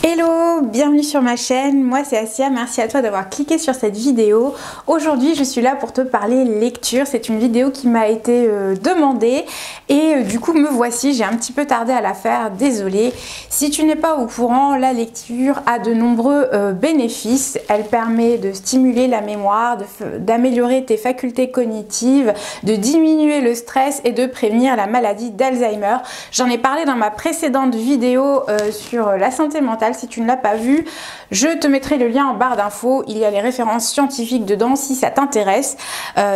Hello, bienvenue sur ma chaîne, moi c'est Assia, merci à toi d'avoir cliqué sur cette vidéo. Aujourd'hui je suis là pour te parler lecture, c'est une vidéo qui m'a été demandée et du coup me voici, j'ai un petit peu tardé à la faire, désolée. Si tu n'es pas au courant, la lecture a de nombreux bénéfices, elle permet de stimuler la mémoire, d'améliorer tes facultés cognitives, de diminuer le stress et de prévenir la maladie d'Alzheimer. J'en ai parlé dans ma précédente vidéo sur la santé mentale. Si tu ne l'as pas vu, je te mettrai le lien en barre d'infos. Il y a les références scientifiques dedans si ça t'intéresse.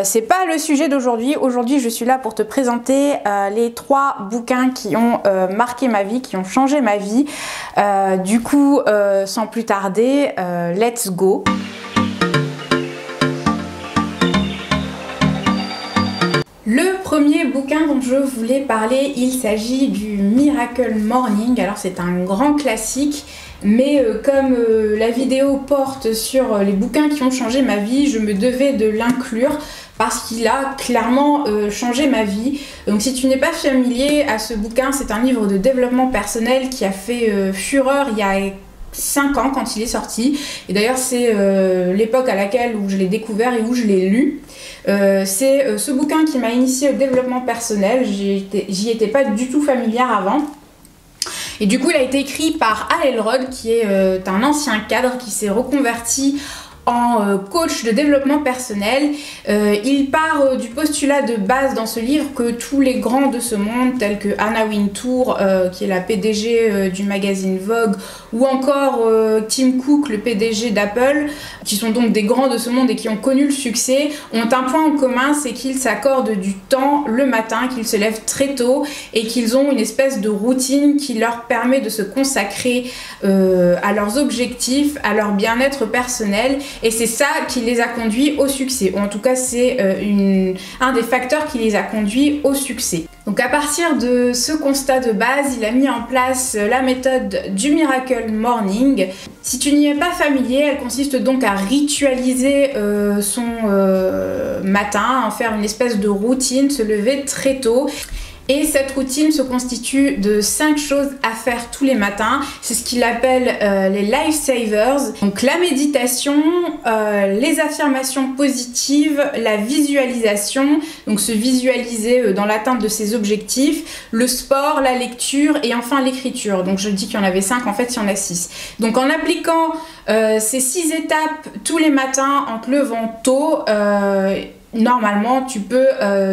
C'est pas le sujet d'aujourd'hui. Aujourd'hui, je suis là pour te présenter les 3 bouquins qui ont marqué ma vie, qui ont changé ma vie. Du coup, sans plus tarder, let's go! Le premier bouquin dont je voulais parler, il s'agit du Miracle Morning. Alors c'est un grand classique, mais comme la vidéo porte sur les bouquins qui ont changé ma vie, je me devais de l'inclure parce qu'il a clairement changé ma vie. Donc si tu n'es pas familier à ce bouquin, c'est un livre de développement personnel qui a fait fureur il y a 5 ans quand il est sorti, et d'ailleurs c'est l'époque à laquelle où je l'ai découvert et où je l'ai lu. C'est ce bouquin qui m'a initié au développement personnel, j'y étais pas du tout familière avant. Et du coup il a été écrit par Hal Elrod qui est un ancien cadre qui s'est reconverti en coach de développement personnel. Il part du postulat de base dans ce livre que tous les grands de ce monde, tels que Anna Wintour, qui est la PDG du magazine Vogue, ou encore Tim Cook, le PDG d'Apple, qui sont donc des grands de ce monde et qui ont connu le succès, ont un point en commun, c'est qu'ils s'accordent du temps le matin, qu'ils se lèvent très tôt et qu'ils ont une espèce de routine qui leur permet de se consacrer à leurs objectifs, à leur bien-être personnel. Et c'est ça qui les a conduits au succès, ou en tout cas c'est un des facteurs qui les a conduits au succès. Donc à partir de ce constat de base, il a mis en place la méthode du Miracle Morning. Si tu n'y es pas familier, elle consiste donc à ritualiser son matin, en faire une espèce de routine, se lever très tôt. Et cette routine se constitue de 5 choses à faire tous les matins. C'est ce qu'il appelle les lifesavers. Donc la méditation, les affirmations positives, la visualisation, donc se visualiser dans l'atteinte de ses objectifs, le sport, la lecture et enfin l'écriture. Donc je dis qu'il y en avait 5, en fait il y en a 6. Donc en appliquant ces 6 étapes tous les matins en te levant tôt, normalement tu peux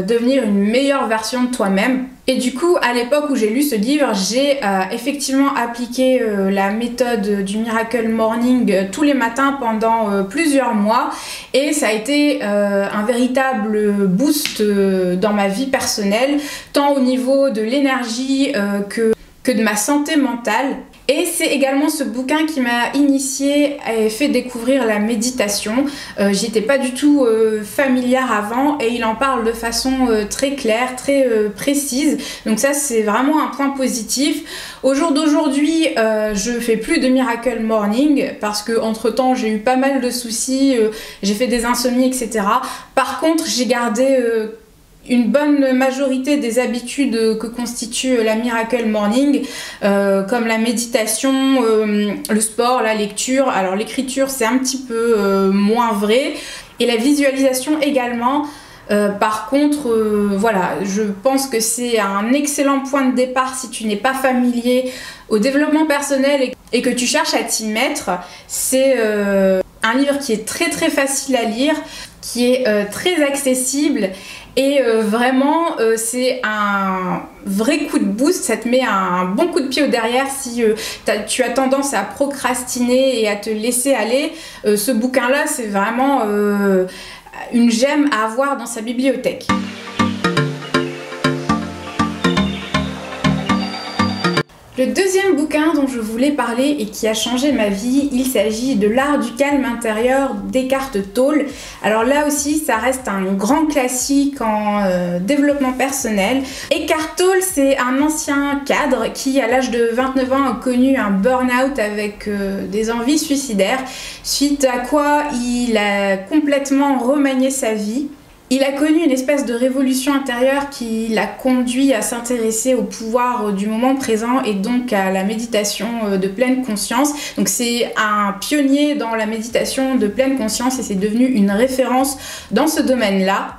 devenir une meilleure version de toi-même. Et du coup à l'époque où j'ai lu ce livre, j'ai effectivement appliqué la méthode du Miracle Morning tous les matins pendant plusieurs mois, et ça a été un véritable boost dans ma vie personnelle, tant au niveau de l'énergie que de ma santé mentale. Et c'est également ce bouquin qui m'a initiée et fait découvrir la méditation. J'y étais pas du tout familière avant, et il en parle de façon très claire, très précise. Donc ça c'est vraiment un point positif. Au jour d'aujourd'hui, je fais plus de Miracle Morning parce que entre temps j'ai eu pas mal de soucis, j'ai fait des insomnies, etc. Par contre j'ai gardé une bonne majorité des habitudes que constitue la Miracle Morning, comme la méditation, le sport, la lecture. Alors l'écriture c'est un petit peu moins vrai, et la visualisation également. Par contre, voilà, je pense que c'est un excellent point de départ si tu n'es pas familier au développement personnel et que tu cherches à t'y mettre. C'est un livre qui est très très facile à lire, qui est très accessible. Et vraiment c'est un vrai coup de boost, ça te met un bon coup de pied au derrière si tu as tendance à procrastiner et à te laisser aller. Ce bouquin là c'est vraiment une gemme à avoir dans sa bibliothèque. Le deuxième bouquin dont je voulais parler et qui a changé ma vie, il s'agit de L'Art du calme intérieur d'Eckhart Tolle. Alors là aussi, ça reste un grand classique en développement personnel. Eckhart Tolle, c'est un ancien cadre qui, à l'âge de 29 ans, a connu un burn-out avec des envies suicidaires, suite à quoi il a complètement remanié sa vie. Il a connu une espèce de révolution intérieure qui l'a conduit à s'intéresser au pouvoir du moment présent et donc à la méditation de pleine conscience. Donc c'est un pionnier dans la méditation de pleine conscience et c'est devenu une référence dans ce domaine-là.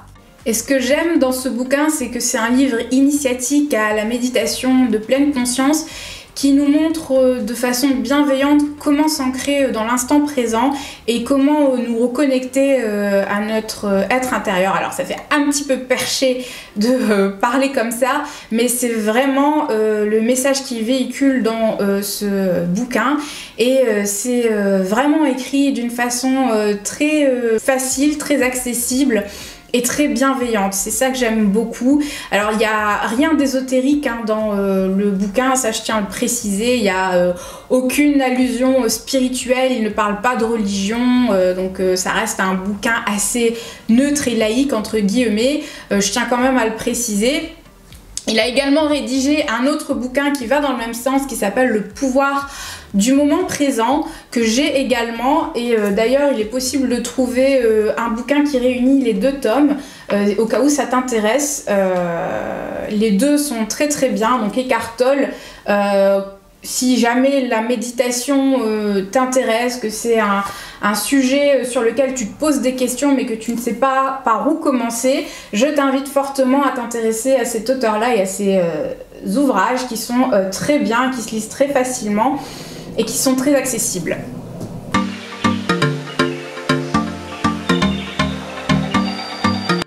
Et ce que j'aime dans ce bouquin, c'est que c'est un livre initiatique à la méditation de pleine conscience qui nous montre de façon bienveillante comment s'ancrer dans l'instant présent et comment nous reconnecter à notre être intérieur. Alors ça fait un petit peu perché de parler comme ça, mais c'est vraiment le message qu'il véhicule dans ce bouquin et c'est vraiment écrit d'une façon très facile, très accessible et très bienveillante, c'est ça que j'aime beaucoup. Alors il n'y a rien d'ésotérique dans le bouquin, ça je tiens à le préciser, il n'y a aucune allusion spirituelle, il ne parle pas de religion, donc ça reste un bouquin assez neutre et laïque entre guillemets, je tiens quand même à le préciser. Il a également rédigé un autre bouquin qui va dans le même sens, qui s'appelle Le pouvoir du moment présent, que j'ai également, et d'ailleurs il est possible de trouver un bouquin qui réunit les deux tomes, au cas où ça t'intéresse. Les deux sont très très bien, donc Eckhart Tolle, si jamais la méditation t'intéresse, que c'est un sujet sur lequel tu te poses des questions mais que tu ne sais pas par où commencer, je t'invite fortement à t'intéresser à cet auteur-là et à ses ouvrages qui sont très bien, qui se lisent très facilement et qui sont très accessibles.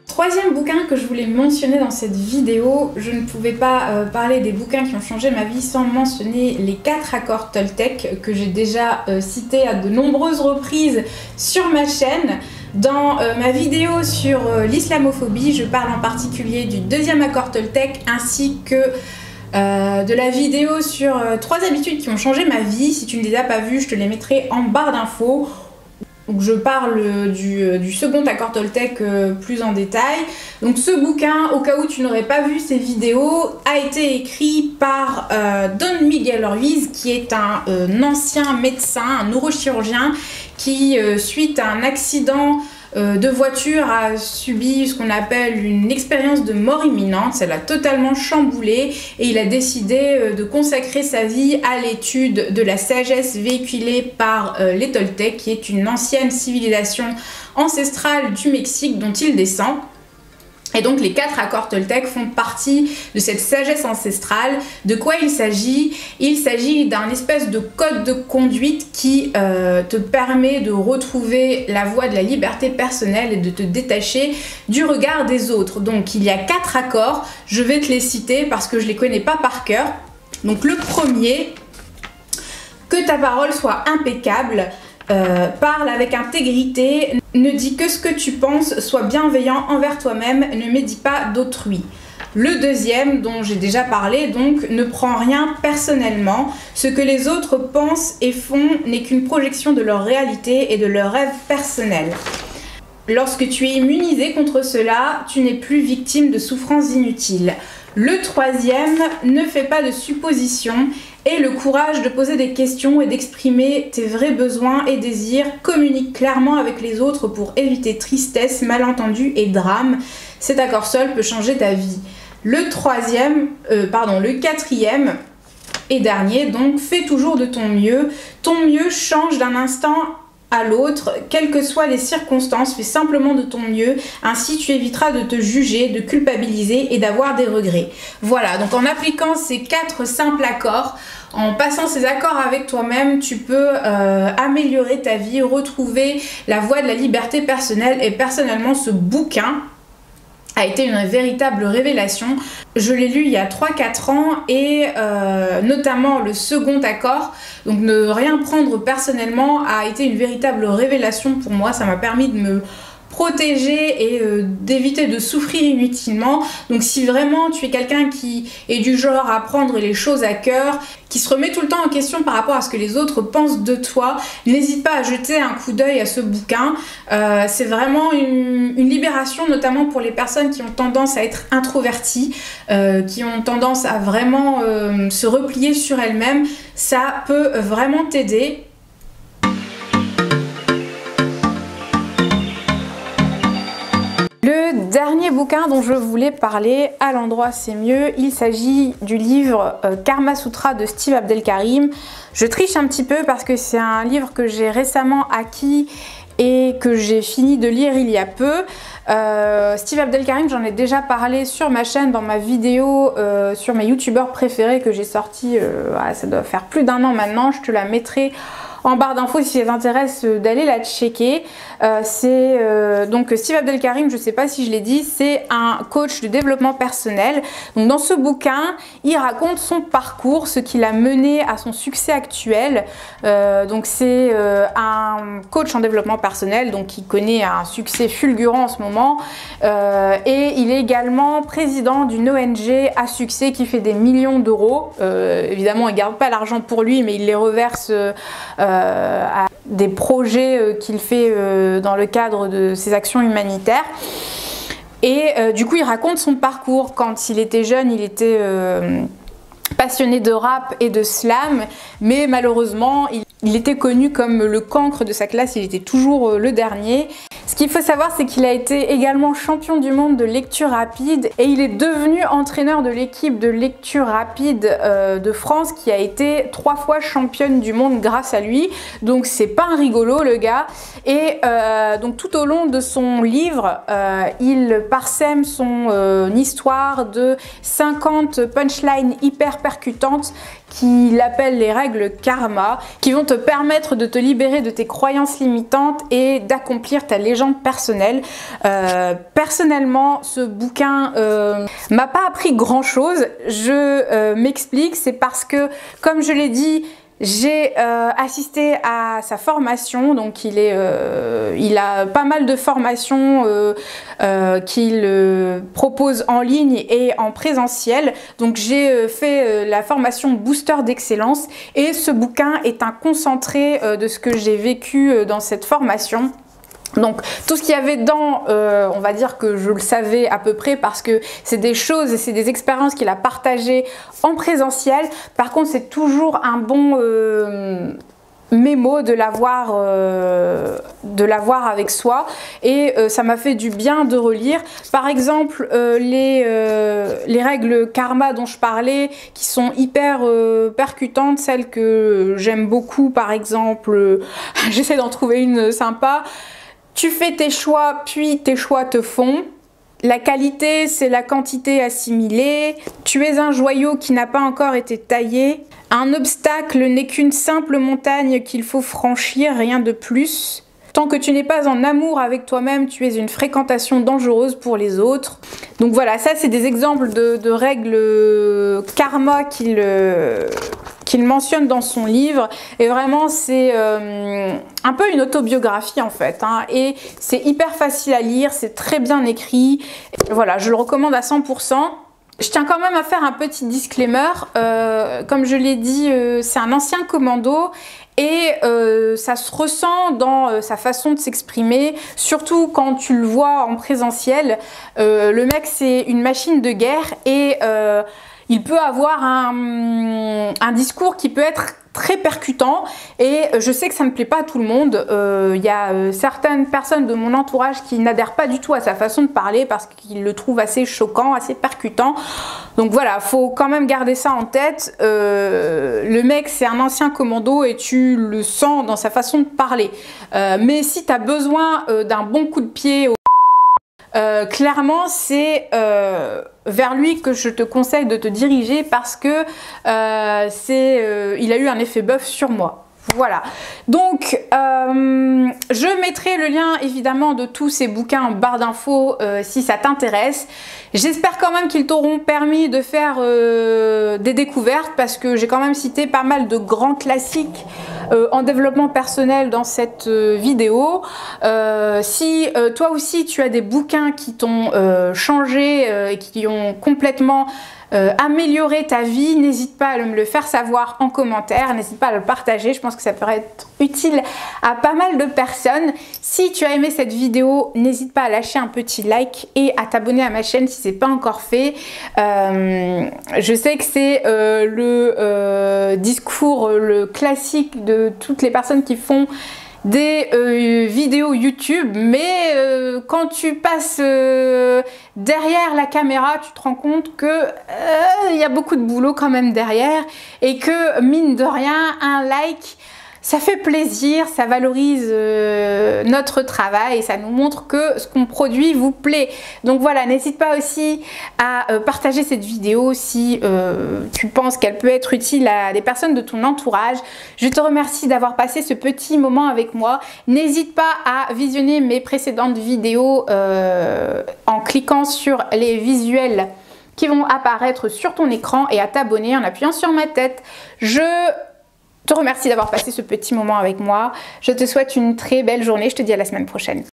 Troisième bouquin que je voulais mentionner dans cette vidéo, je ne pouvais pas parler des bouquins qui ont changé ma vie sans mentionner les 4 accords Toltec que j'ai déjà cités à de nombreuses reprises sur ma chaîne. Dans ma vidéo sur l'islamophobie, je parle en particulier du 2e accord Toltec ainsi que de la vidéo sur 3 habitudes qui ont changé ma vie. Si tu ne les as pas vues, je te les mettrai en barre d'infos. Donc je parle du second accord Toltec plus en détail. Donc ce bouquin, au cas où tu n'aurais pas vu ces vidéos, a été écrit par Don Miguel Ruiz, qui est un ancien médecin, un neurochirurgien, qui suite à un accident de voiture a subi ce qu'on appelle une expérience de mort imminente. Ça l'a totalement chamboulé et il a décidé de consacrer sa vie à l'étude de la sagesse véhiculée par les Toltecs, qui est une ancienne civilisation ancestrale du Mexique dont il descend. Et donc les 4 accords Toltec font partie de cette sagesse ancestrale. De quoi il s'agit? Il s'agit d'un espèce de code de conduite qui te permet de retrouver la voie de la liberté personnelle et de te détacher du regard des autres. Donc il y a 4 accords, je vais te les citer parce que je les connais pas par cœur. Donc le premier, que ta parole soit impeccable. Parle avec intégrité, ne dis que ce que tu penses, sois bienveillant envers toi-même, ne médis pas d'autrui. Le deuxième, dont j'ai déjà parlé, donc, ne prends rien personnellement. Ce que les autres pensent et font n'est qu'une projection de leur réalité et de leurs rêves personnels. Lorsque tu es immunisé contre cela, tu n'es plus victime de souffrances inutiles. Le troisième, ne fais pas de suppositions. Aie le courage de poser des questions et d'exprimer tes vrais besoins et désirs. Communique clairement avec les autres pour éviter tristesse, malentendus et drames. Cet accord seul peut changer ta vie. Le quatrième et dernier, donc, fais toujours de ton mieux. Ton mieux change d'un instant à l'autre, quelles que soient les circonstances, fais simplement de ton mieux, ainsi tu éviteras de te juger, de culpabiliser et d'avoir des regrets. Voilà, donc en appliquant ces 4 simples accords, en passant ces accords avec toi-même, tu peux améliorer ta vie, retrouver la voie de la liberté personnelle. Et personnellement, ce bouquin a été une véritable révélation. Je l'ai lu il y a 3-4 ans et notamment le second accord, donc ne rien prendre personnellement, a été une véritable révélation pour moi. Ça m'a permis de me protéger et d'éviter de souffrir inutilement. Donc si vraiment tu es quelqu'un qui est du genre à prendre les choses à cœur, qui se remet tout le temps en question par rapport à ce que les autres pensent de toi, n'hésite pas à jeter un coup d'œil à ce bouquin. C'est vraiment une libération, notamment pour les personnes qui ont tendance à être introverties, qui ont tendance à vraiment se replier sur elles-mêmes. Ça peut vraiment t'aider. Le dernier bouquin dont je voulais parler, à l'endroit c'est mieux, il s'agit du livre Karma Sutra de Steve Abdelkarim. Je triche un petit peu parce que c'est un livre que j'ai récemment acquis et que j'ai fini de lire il y a peu. Steve Abdelkarim, j'en ai déjà parlé sur ma chaîne dans ma vidéo sur mes youtubeurs préférés que j'ai sorti, ça doit faire plus d'1 an maintenant, je te la mettrai en barre d'infos si ça t'intéresse d'aller la checker. Donc Steve Abdelkarim, je sais pas si je l'ai dit, c'est un coach de développement personnel. Donc dans ce bouquin, il raconte son parcours, ce qui l'a mené à son succès actuel. Donc c'est un coach en développement personnel, donc qui connaît un succès fulgurant en ce moment. Et il est également président d'une ONG à succès qui fait des millions d'euros. Évidemment, il garde pas l'argent pour lui, mais il les reverse à des projets qu'il fait dans le cadre de ses actions humanitaires. Et du coup, il raconte son parcours. Quand il était jeune, il était passionné de rap et de slam, mais malheureusement, il était connu comme le cancre de sa classe, il était toujours le dernier. Ce qu'il faut savoir, c'est qu'il a été également champion du monde de lecture rapide et il est devenu entraîneur de l'équipe de lecture rapide de France qui a été 3 fois championne du monde grâce à lui. Donc c'est pas un rigolo le gars. Et donc tout au long de son livre, il parsème son histoire de 50 punchlines hyper percutantes qu'il appelle les règles karma, qui vont te permettre de te libérer de tes croyances limitantes et d'accomplir ta légende personnelle. Personnellement, ce bouquin m'a pas appris grand chose. Je m'explique, c'est parce que, comme je l'ai dit, j'ai assisté à sa formation, donc il a pas mal de formations qu'il propose en ligne et en présentiel. Donc j'ai fait la formation Booster d'excellence et ce bouquin est un concentré de ce que j'ai vécu dans cette formation. Donc tout ce qu'il y avait dedans, on va dire que je le savais à peu près parce que c'est des choses et c'est des expériences qu'il a partagées en présentiel. Par contre, c'est toujours un bon mémo de l'avoir avec soi et ça m'a fait du bien de relire. Par exemple, les règles karma dont je parlais, qui sont hyper percutantes, celles que j'aime beaucoup, par exemple, j'essaie d'en trouver une sympa. Tu fais tes choix, puis tes choix te font. La qualité, c'est la quantité assimilée. Tu es un joyau qui n'a pas encore été taillé. Un obstacle n'est qu'une simple montagne qu'il faut franchir, rien de plus. Tant que tu n'es pas en amour avec toi-même, tu es une fréquentation dangereuse pour les autres. Donc voilà, ça c'est des exemples de règles karma qu'il mentionne dans son livre. Et vraiment c'est un peu une autobiographie en fait, hein. Et c'est hyper facile à lire, c'est très bien écrit. Et voilà, je le recommande à 100%. Je tiens quand même à faire un petit disclaimer. Comme je l'ai dit, c'est un ancien commando. Et ça se ressent dans sa façon de s'exprimer, surtout quand tu le vois en présentiel. Le mec, c'est une machine de guerre et il peut avoir un discours qui peut être très percutant et je sais que ça ne plaît pas à tout le monde. Il y a certaines personnes de mon entourage qui n'adhèrent pas du tout à sa façon de parler parce qu'ils le trouvent assez choquant, assez percutant. Donc voilà, faut quand même garder ça en tête. Le mec, c'est un ancien commando et tu le sens dans sa façon de parler. Mais si tu as besoin d'un bon coup de pied clairement c'est vers lui que je te conseille de te diriger parce que il a eu un effet bœuf sur moi. Voilà, donc je mettrai le lien évidemment de tous ces bouquins en barre d'infos si ça t'intéresse. J'espère quand même qu'ils t'auront permis de faire des découvertes parce que j'ai quand même cité pas mal de grands classiques en développement personnel dans cette vidéo. Si toi aussi tu as des bouquins qui t'ont changé et qui ont complètement améliorer ta vie, n'hésite pas à me le faire savoir en commentaire, n'hésite pas à le partager, je pense que ça pourrait être utile à pas mal de personnes. Si tu as aimé cette vidéo, n'hésite pas à lâcher un petit like et à t'abonner à ma chaîne si c'est pas encore fait. Je sais que c'est le discours, le classique de toutes les personnes qui font des vidéos YouTube, mais quand tu passes derrière la caméra, tu te rends compte que il y a beaucoup de boulot quand même derrière et que mine de rien, un like, ça fait plaisir, ça valorise notre travail et ça nous montre que ce qu'on produit vous plaît. Donc voilà, n'hésite pas aussi à partager cette vidéo si tu penses qu'elle peut être utile à des personnes de ton entourage. Je te remercie d'avoir passé ce petit moment avec moi. N'hésite pas à visionner mes précédentes vidéos en cliquant sur les visuels qui vont apparaître sur ton écran et à t'abonner en appuyant sur ma tête. Je te remercie d'avoir passé ce petit moment avec moi. Je te souhaite une très belle journée. Je te dis à la semaine prochaine.